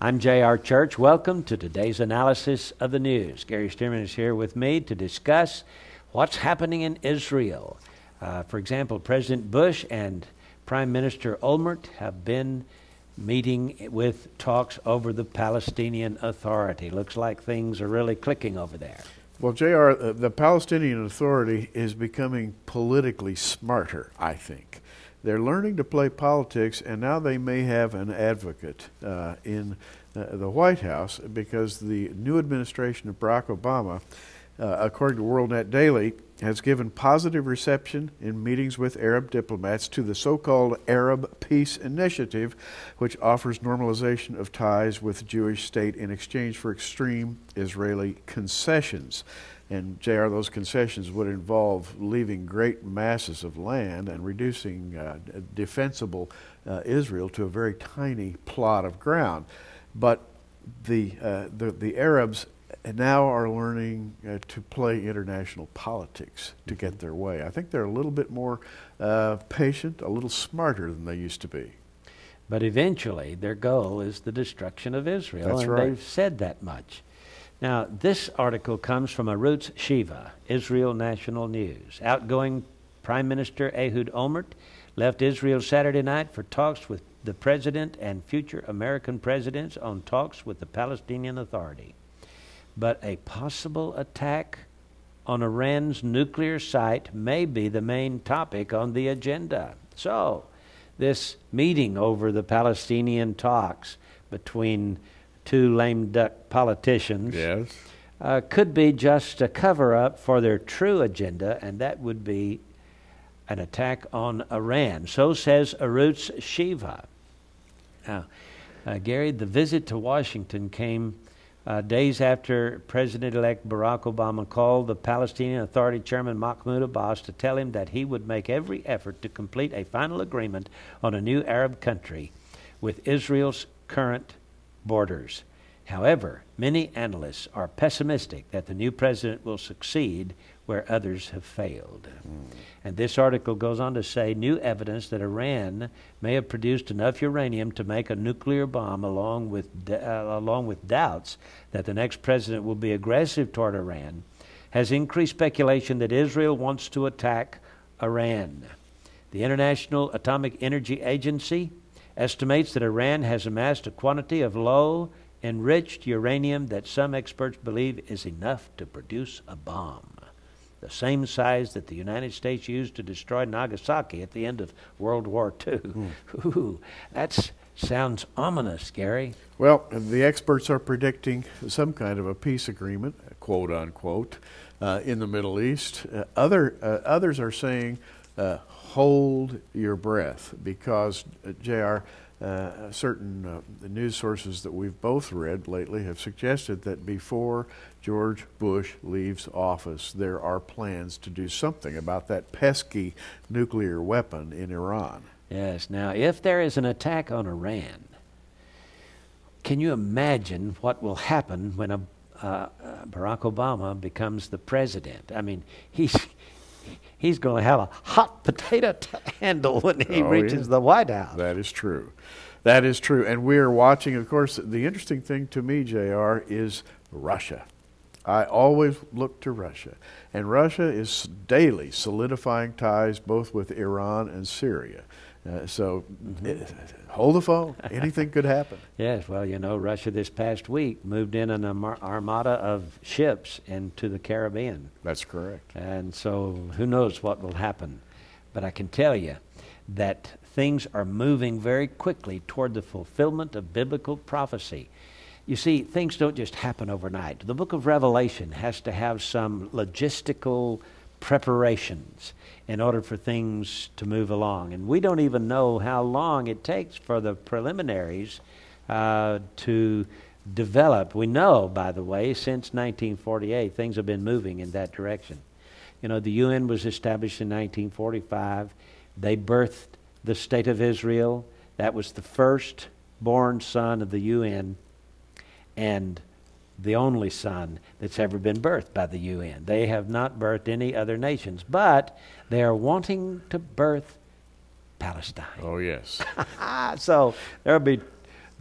I'm J.R. Church. Welcome to today's analysis of the news. Gary Stearman is here with me to discuss what's happening in Israel. For example, President Bush and Prime Minister Olmert have been meeting with talks over the Palestinian Authority. Looks like things are really clicking over there. Well, J.R., the Palestinian Authority is becoming politically smarter, I think. They're learning to play politics, and now they may have an advocate in the White House, because the new administration of Barack Obama, according to WorldNet Daily, has given positive reception in meetings with Arab diplomats to the so-called Arab Peace Initiative, which offers normalization of ties with the Jewish state in exchange for extreme Israeli concessions. And, J.R., those concessions would involve leaving great masses of land and reducing defensible Israel to a very tiny plot of ground. But the Arabs now are learning to play international politics to get their way. I think they're a little bit more patient, a little smarter than they used to be. But eventually their goal is the destruction of Israel. That's and right. They've said that much. Now, this article comes from Arutz Shiva, Israel National News. Outgoing Prime Minister Ehud Olmert left Israel Saturday night for talks with the president and future American presidents on talks with the Palestinian Authority. But a possible attack on Iran's nuclear site may be the main topic on the agenda. So, this meeting over the Palestinian talks between two lame duck politicians could be just a cover-up for their true agenda, and that would be an attack on Iran. So says Arutz Shiva. Now, Gary, the visit to Washington came days after President-elect Barack Obama called the Palestinian Authority Chairman Mahmoud Abbas to tell him that he would make every effort to complete a final agreement on a new Arab country with Israel's current borders. However, many analysts are pessimistic that the new president will succeed where others have failed. And this article goes on to say new evidence that Iran may have produced enough uranium to make a nuclear bomb, along with doubts that the next president will be aggressive toward Iran, has increased speculation that Israel wants to attack Iran. The International Atomic Energy Agency estimates that Iran has amassed a quantity of low enriched uranium that some experts believe is enough to produce a bomb, the same size that the United States used to destroy Nagasaki at the end of World War II. Ooh, that sounds ominous, Gary. Well, the experts are predicting some kind of a peace agreement, quote unquote, in the Middle East. Others are saying, hold your breath, because, J.R., certain news sources that we've both read lately have suggested that before George Bush leaves office, there are plans to do something about that pesky nuclear weapon in Iran. Yes. Now, if there is an attack on Iran, can you imagine what will happen when Barack Obama becomes the president? I mean, he's going to have a hot potato to handle when he reaches the White House. That is true. That is true. And we are watching, of course, the interesting thing to me, J.R., is Russia. I always look to Russia. And Russia is daily solidifying ties both with Iran and Syria. Hold the phone. Anything could happen. Yes, well, you know, Russia this past week moved in an armada of ships into the Caribbean. That's correct. And so who knows what will happen. But I can tell you that things are moving very quickly toward the fulfillment of biblical prophecy. You see, things don't just happen overnight. The book of Revelation has to have some logistical preparations in order for things to move along. And we don't even know how long it takes for the preliminaries to develop. We know, by the way, since 1948, things have been moving in that direction. You know, the UN was established in 1945. They birthed the State of Israel. That was the first born son of the UN and the only son that's ever been birthed by the UN. They have not birthed any other nations, but they are wanting to birth Palestine. Oh, yes. So there'll be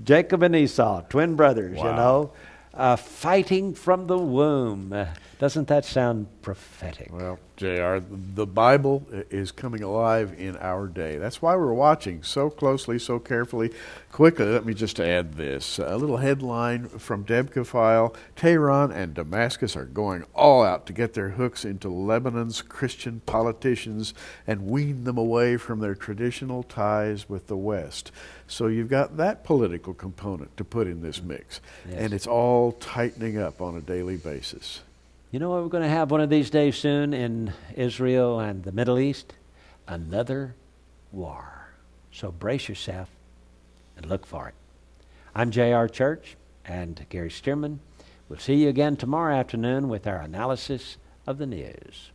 Jacob and Esau, twin brothers, you Wow. know, fighting from the womb. Doesn't that sound prophetic? Well, JR, the Bible is coming alive in our day. That's why we're watching so closely, so carefully. Quickly, let me just add this. A little headline from Debka File. Tehran and Damascus are going all out to get their hooks into Lebanon's Christian politicians and wean them away from their traditional ties with the West. So you've got that political component to put in this mix. Yes. And it's all tightening up on a daily basis. You know what we're going to have one of these days soon in Israel and the Middle East? Another war. So brace yourself and look for it. I'm J.R. Church and Gary Stearman. We'll see you again tomorrow afternoon with our analysis of the news.